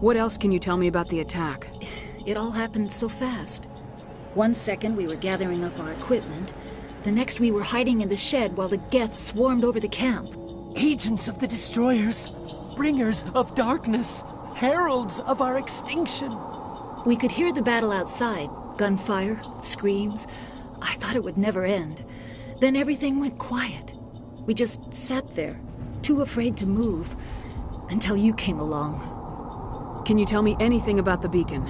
What else can you tell me about the attack? It all happened so fast. 1 second we were gathering up our equipment. The next we were hiding in the shed while the Geth swarmed over the camp. Agents of the Destroyers, bringers of darkness, heralds of our extinction. We could hear the battle outside. Gunfire, screams. I thought it would never end. Then everything went quiet. We just sat there, too afraid to move, until you came along. Can you tell me anything about the beacon?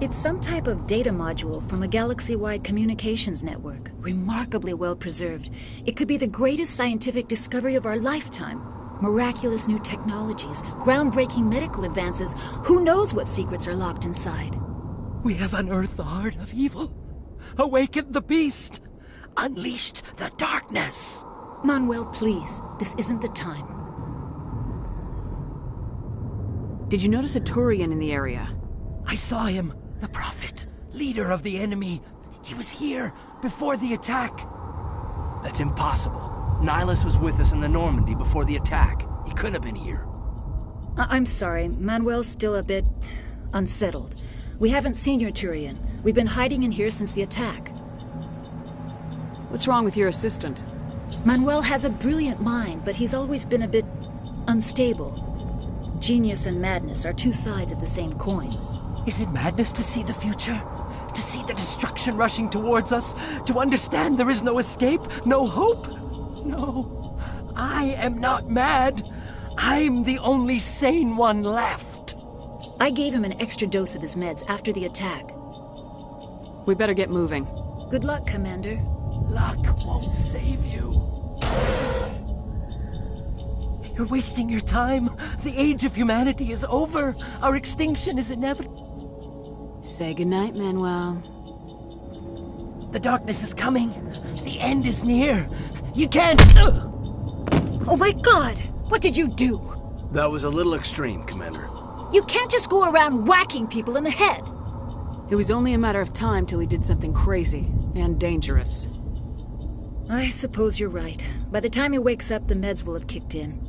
It's some type of data module from a galaxy-wide communications network. Remarkably well preserved. It could be the greatest scientific discovery of our lifetime. Miraculous new technologies, groundbreaking medical advances. Who knows what secrets are locked inside? We have unearthed the heart of evil, awakened the beast, unleashed the darkness. Manuel, please. This isn't the time. Did you notice a Turian in the area? I saw him, the Prophet, leader of the enemy. He was here before the attack. That's impossible. Nihilus was with us in the Normandy before the attack. He couldn't have been here. I'm sorry. Manuel's still a bit unsettled. We haven't seen your Turian. We've been hiding in here since the attack. What's wrong with your assistant? Manuel has a brilliant mind, but he's always been a bit unstable. Genius and madness are two sides of the same coin. Is it madness to see the future? To see the destruction rushing towards us? To understand there is no escape? No hope? No. I am not mad. I'm the only sane one left. I gave him an extra dose of his meds after the attack. We better get moving. Good luck, Commander. Luck won't save you. You're wasting your time. The age of humanity is over. Our extinction is inevitable. Say goodnight, Manuel. The darkness is coming. The end is near. You can't... Oh my God! What did you do? That was a little extreme, Commander. You can't just go around whacking people in the head. It was only a matter of time till he did something crazy and dangerous. I suppose you're right. By the time he wakes up, the meds will have kicked in.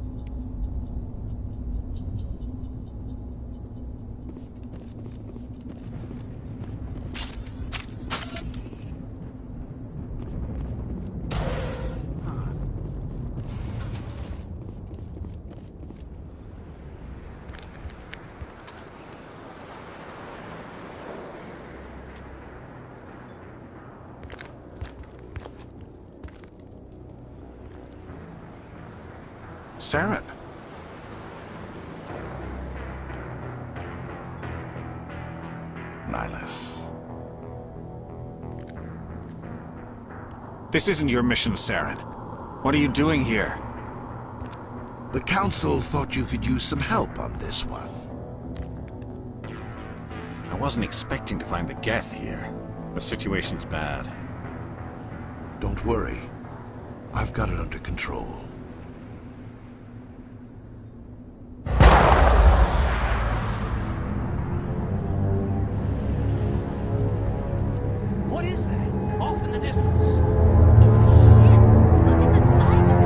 Saren. Nihilus. This isn't your mission, Saren. What are you doing here? The Council thought you could use some help on this one. I wasn't expecting to find the Geth here. The situation's bad. Don't worry. I've got it under control. What is that? Off in the distance. It's a ship. Look at the size of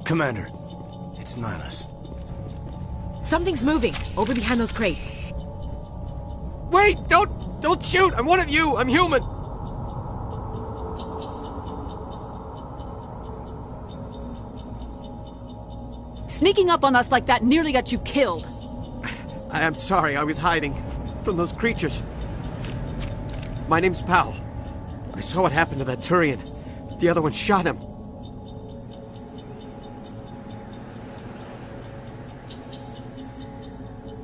Commander, it's Nihilus. Something's moving over behind those crates. Wait! Don't shoot! I'm one of you! I'm human! Sneaking up on us like that nearly got you killed. I'm sorry, I was hiding from those creatures. My name's Powell. I saw what happened to that Turian. The other one shot him.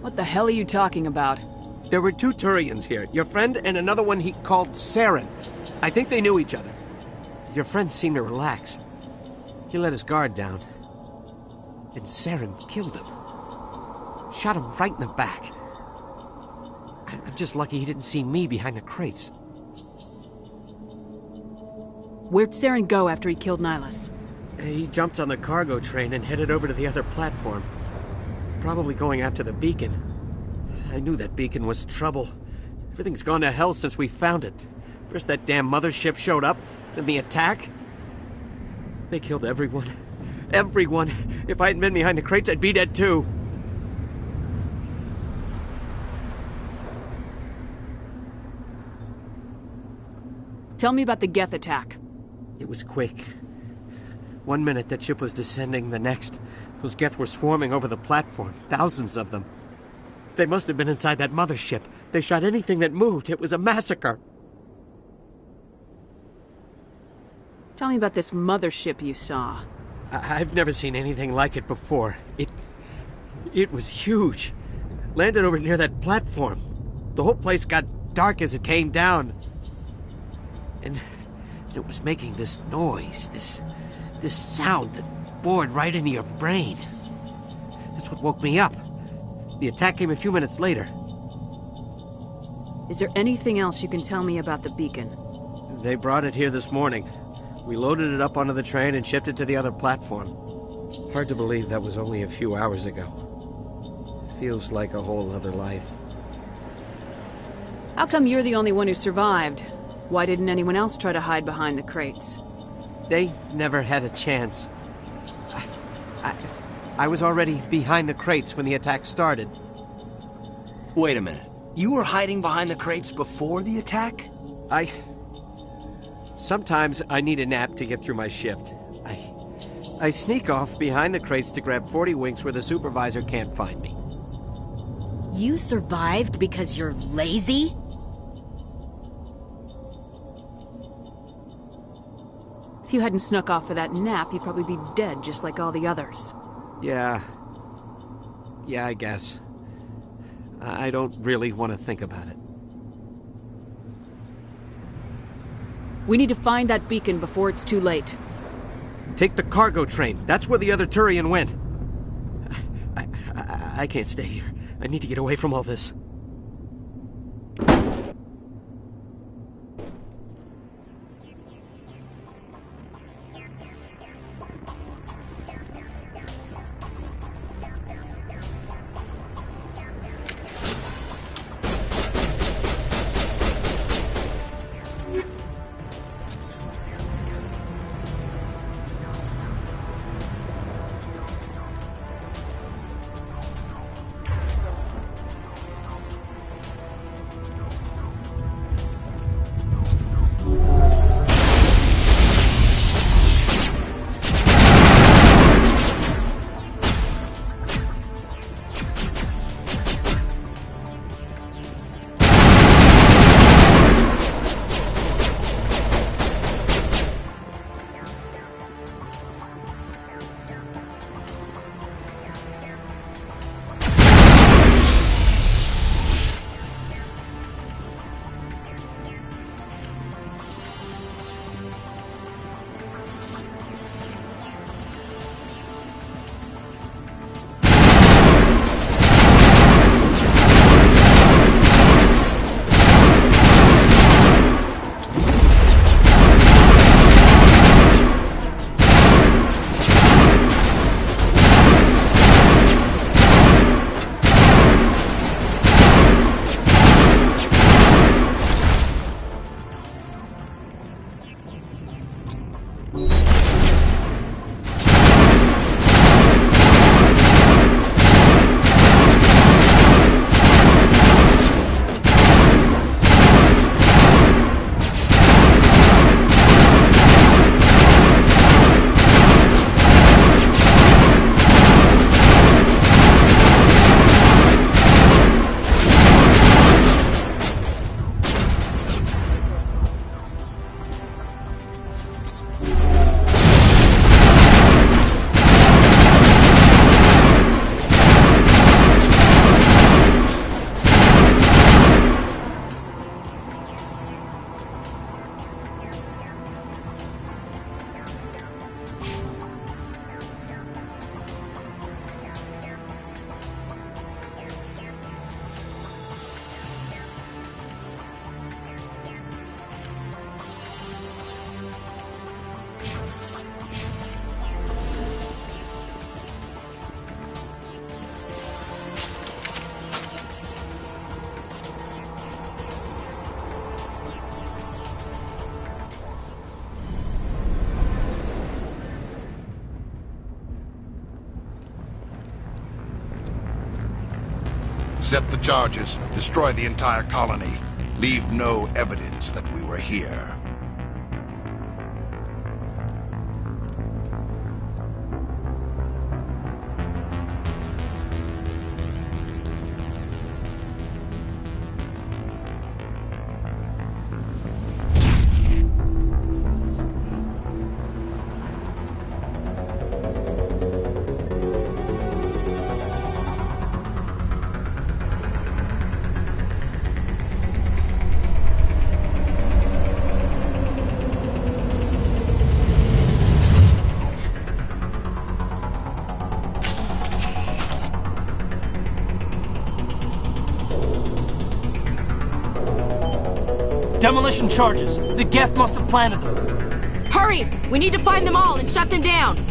What the hell are you talking about? There were 2 Turians here. Your friend and another one he called Saren. I think they knew each other. Your friend seemed to relax. He let his guard down. And Saren killed him. Shot him right in the back. I'm just lucky he didn't see me behind the crates. Where'd Saren go after he killed Nihilus? He jumped on the cargo train and headed over to the other platform. Probably going after the beacon. I knew that beacon was trouble. Everything's gone to hell since we found it. First that damn mothership showed up, then the attack. They killed everyone. Everyone. If I hadn't been behind the crates, I'd be dead too. Tell me about the Geth attack. It was quick. 1 minute that ship was descending, the next, those Geth were swarming over the platform. Thousands of them. They must have been inside that mothership. They shot anything that moved. It was a massacre. Tell me about this mothership you saw. I've never seen anything like it before. It was huge. Landed over near that platform. The whole place got dark as it came down. And it was making this noise, this sound that bored right into your brain. That's what woke me up. The attack came a few minutes later. Is there anything else you can tell me about the beacon? They brought it here this morning. We loaded it up onto the train and shipped it to the other platform. Hard to believe that was only a few hours ago. Feels like a whole other life. How come you're the only one who survived? Why didn't anyone else try to hide behind the crates? They never had a chance. I was already behind the crates when the attack started. Wait a minute. You were hiding behind the crates before the attack? Sometimes I need a nap to get through my shift. I sneak off behind the crates to grab 40 winks where the supervisor can't find me. You survived because you're lazy? If you hadn't snuck off for that nap, you'd probably be dead just like all the others. Yeah, I guess. I don't really want to think about it. We need to find that beacon before it's too late. Take the cargo train. That's where the other Turian went. I can't stay here. I need to get away from all this. Accept the charges. Destroy the entire colony. Leave no evidence that we were here. Demolition charges. The Geth must have planted them. Hurry! We need to find them all and shut them down!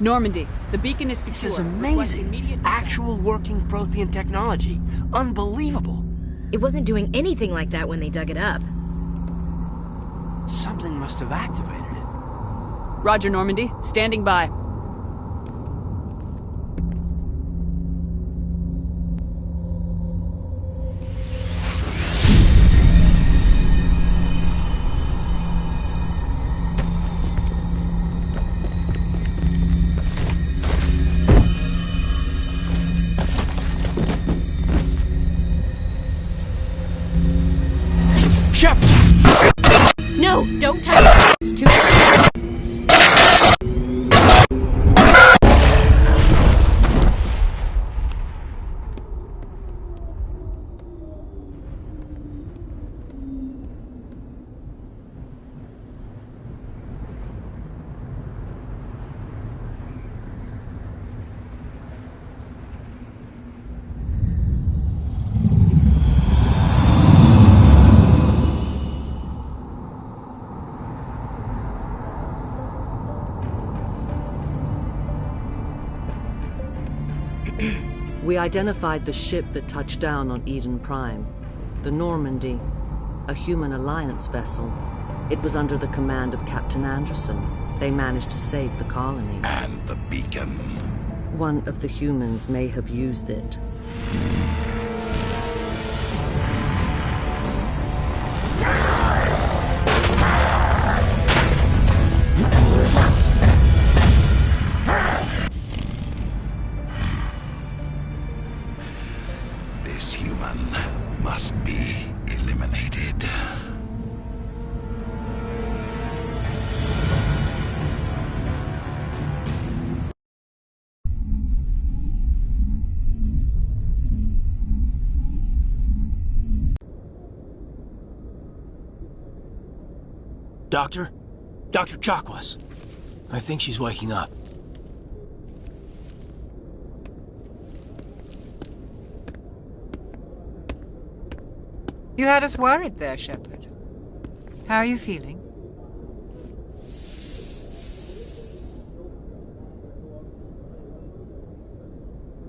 Normandy, the beacon is secure. This is Request immediate amazing. descent. Actual working Prothean technology. Unbelievable. It wasn't doing anything like that when they dug it up. Something must have activated it. Roger, Normandy. Standing by. Shepard! No, don't touch it. It's too... We identified the ship that touched down on Eden Prime. The Normandy, a human alliance vessel. It was under the command of Captain Anderson. They managed to save the colony. And the beacon. One of the humans may have used it. This human must be eliminated. Doctor? Dr. Chakwas. I think she's waking up. You had us worried there, Shepard. How are you feeling?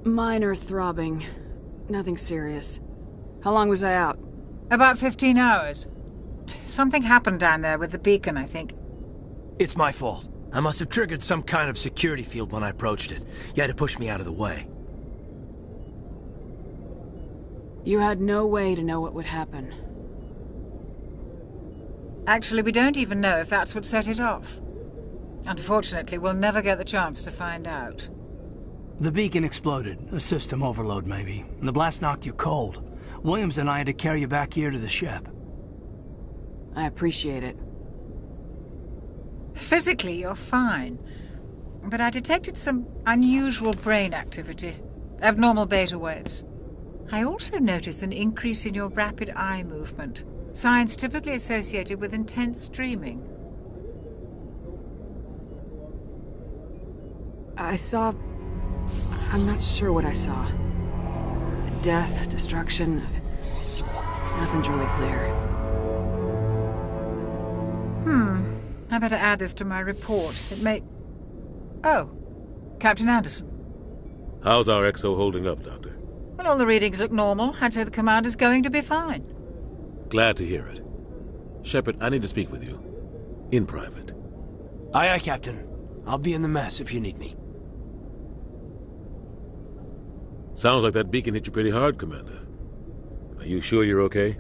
Minor throbbing. Nothing serious. How long was I out? About 15 hours. Something happened down there with the beacon, I think. It's my fault. I must have triggered some kind of security field when I approached it. You had to push me out of the way. You had no way to know what would happen. Actually, we don't even know if that's what set it off. Unfortunately, we'll never get the chance to find out. The beacon exploded. A system overload, maybe. And the blast knocked you cold. Williams and I had to carry you back here to the ship. I appreciate it. Physically, you're fine. But I detected some unusual brain activity. Abnormal beta waves. I also noticed an increase in your rapid eye movement. Signs typically associated with intense dreaming. I saw... I'm not sure what I saw. Death, destruction... Nothing's really clear. I better add this to my report. It may... Oh, Captain Anderson. How's our XO holding up, Doctor? Well, all the readings look normal. I'd say the commander's going to be fine. Glad to hear it. Shepard, I need to speak with you. In private. Aye, aye, Captain. I'll be in the mess if you need me. Sounds like that beacon hit you pretty hard, Commander. Are you sure you're okay?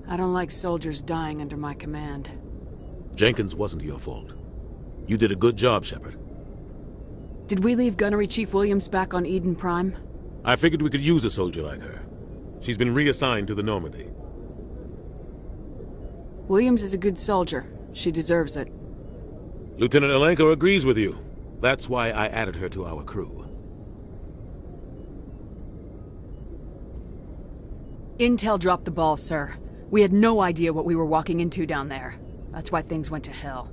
I don't like soldiers dying under my command. Jenkins wasn't your fault. You did a good job, Shepard. Did we leave Gunnery Chief Williams back on Eden Prime? I figured we could use a soldier like her. She's been reassigned to the Normandy. Williams is a good soldier. She deserves it. Lieutenant Alenko agrees with you. That's why I added her to our crew. Intel dropped the ball, sir. We had no idea what we were walking into down there. That's why things went to hell.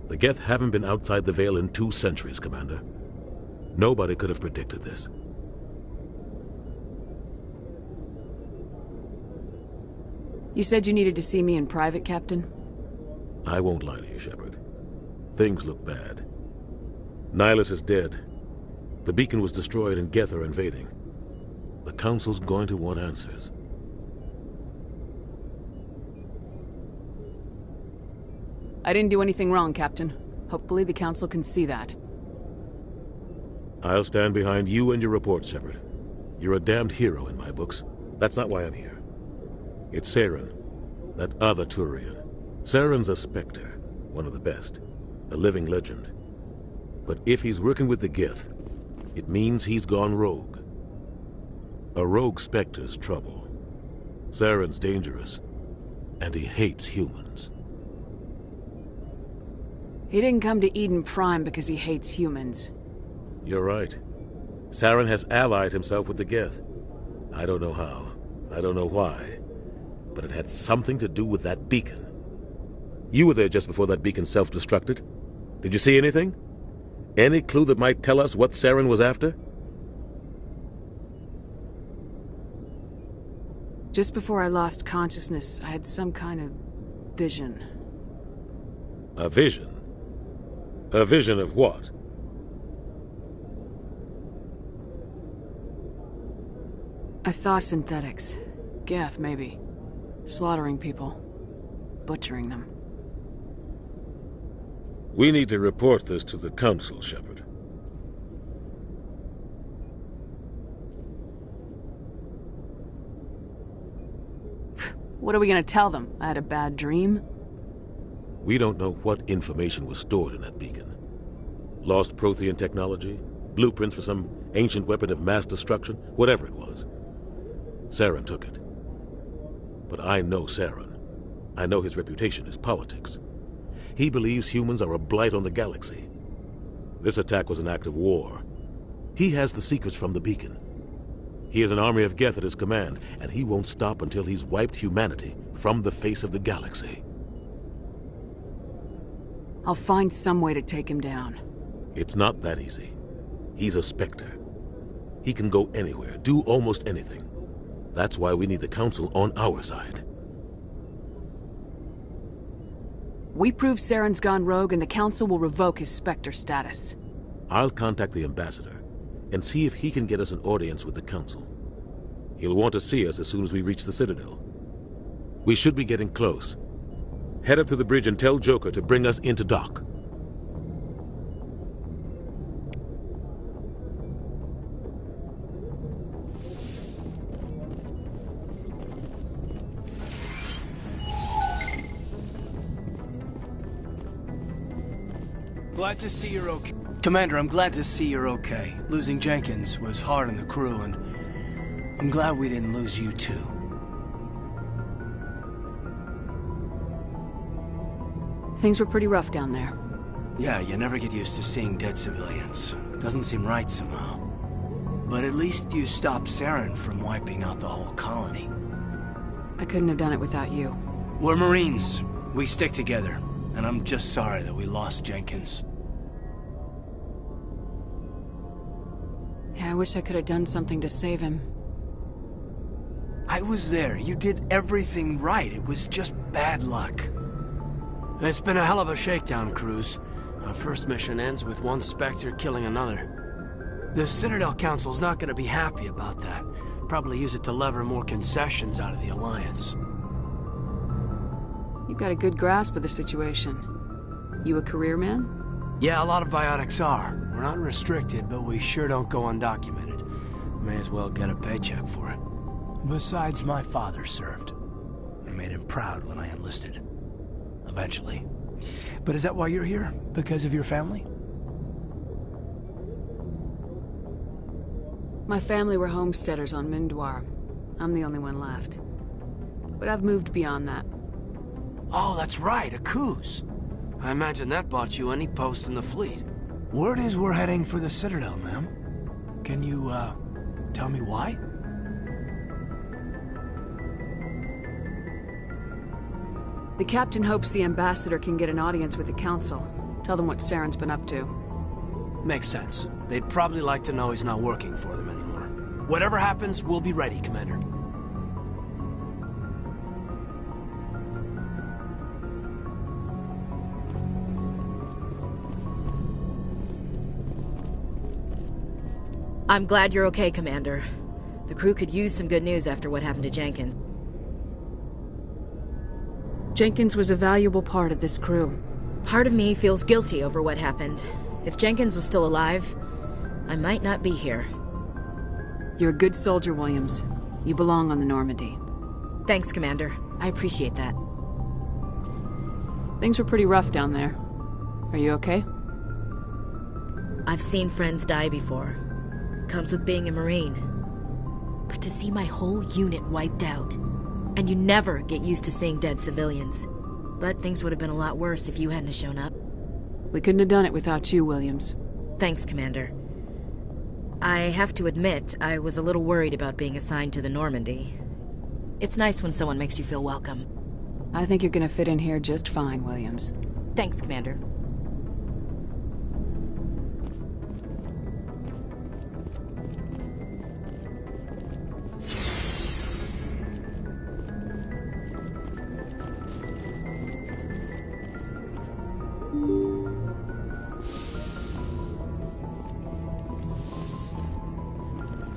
The Geth haven't been outside the Veil in 2 centuries, Commander. Nobody could have predicted this. You said you needed to see me in private, Captain? I won't lie to you, Shepard. Things look bad. Nihilus is dead. The beacon was destroyed and Geth are invading. The Council's going to want answers. I didn't do anything wrong, Captain. Hopefully the Council can see that. I'll stand behind you and your report, Shepard. You're a damned hero in my books. That's not why I'm here. It's Saren, that other Turian. Saren's a Spectre, one of the best, a living legend. But if he's working with the Geth, it means he's gone rogue. A rogue Spectre's trouble. Saren's dangerous, and he hates humans. He didn't come to Eden Prime because he hates humans. You're right. Saren has allied himself with the Geth. I don't know how. I don't know why. But it had something to do with that beacon. You were there just before that beacon self-destructed. Did you see anything? Any clue that might tell us what Saren was after? Just before I lost consciousness, I had some kind of vision. A vision? A vision of what? I saw synthetics. Geth, maybe. Slaughtering people. Butchering them. We need to report this to the Council, Shepard. What are we gonna tell them? I had a bad dream? We don't know what information was stored in that beacon. Lost Prothean technology? Blueprints for some ancient weapon of mass destruction? Whatever it was. Saren took it. But I know Saren. I know his reputation is politics. He believes humans are a blight on the galaxy. This attack was an act of war. He has the secrets from the beacon. He has an army of Geth at his command, and he won't stop until he's wiped humanity from the face of the galaxy. I'll find some way to take him down. It's not that easy. He's a Spectre. He can go anywhere, do almost anything. That's why we need the Council on our side. We prove Saren's gone rogue and the Council will revoke his Spectre status. I'll contact the Ambassador and see if he can get us an audience with the Council. He'll want to see us as soon as we reach the Citadel. We should be getting close. Head up to the bridge and tell Joker to bring us into dock. Glad to see you're okay. Commander, I'm glad to see you're okay. Losing Jenkins was hard on the crew, and I'm glad we didn't lose you too. Things were pretty rough down there. Yeah, you never get used to seeing dead civilians. It doesn't seem right somehow. But at least you stopped Saren from wiping out the whole colony. I couldn't have done it without you. We're Marines. We stick together. And I'm just sorry that we lost Jenkins. Yeah, I wish I could have done something to save him. I was there. You did everything right. It was just bad luck. It's been a hell of a shakedown cruise. Our first mission ends with one Spectre killing another. The Citadel Council's not going to be happy about that. Probably use it to lever more concessions out of the Alliance. You've got a good grasp of the situation. You a career man? Yeah, a lot of biotics are. We're not restricted, but we sure don't go undocumented. May as well get a paycheck for it. Besides, my father served. I made him proud when I enlisted. Eventually. But is that why you're here? Because of your family? My family were homesteaders on Mindwar. I'm the only one left. But I've moved beyond that. Oh, that's right, a cruise. I imagine that bought you any post in the fleet. Word is we're heading for the Citadel, ma'am. Can you, tell me why? The captain hopes the Ambassador can get an audience with the Council. Tell them what Saren's been up to. Makes sense. They'd probably like to know he's not working for them anymore. Whatever happens, we'll be ready, Commander. I'm glad you're okay, Commander. The crew could use some good news after what happened to Jenkins. Jenkins was a valuable part of this crew. Part of me feels guilty over what happened. If Jenkins was still alive, I might not be here. You're a good soldier, Williams. You belong on the Normandy. Thanks, Commander. I appreciate that. Things were pretty rough down there. Are you okay? I've seen friends die before. Comes with being a Marine. But to see my whole unit wiped out, and you never get used to seeing dead civilians. But things would have been a lot worse if you hadn't have shown up. We couldn't have done it without you, Williams. Thanks, Commander. I have to admit, I was a little worried about being assigned to the Normandy. It's nice when someone makes you feel welcome. I think you're gonna fit in here just fine, Williams. Thanks, Commander.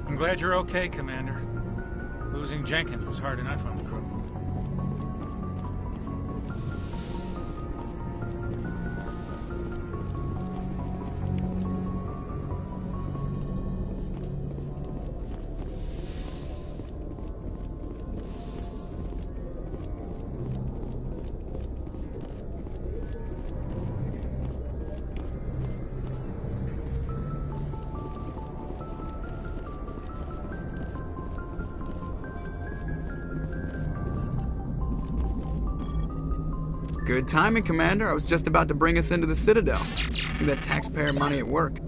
I'm glad you're okay, Commander. Losing Jenkins was hard enough on the crew. Good timing, Commander. I was just about to bring us into the Citadel. See that taxpayer money at work.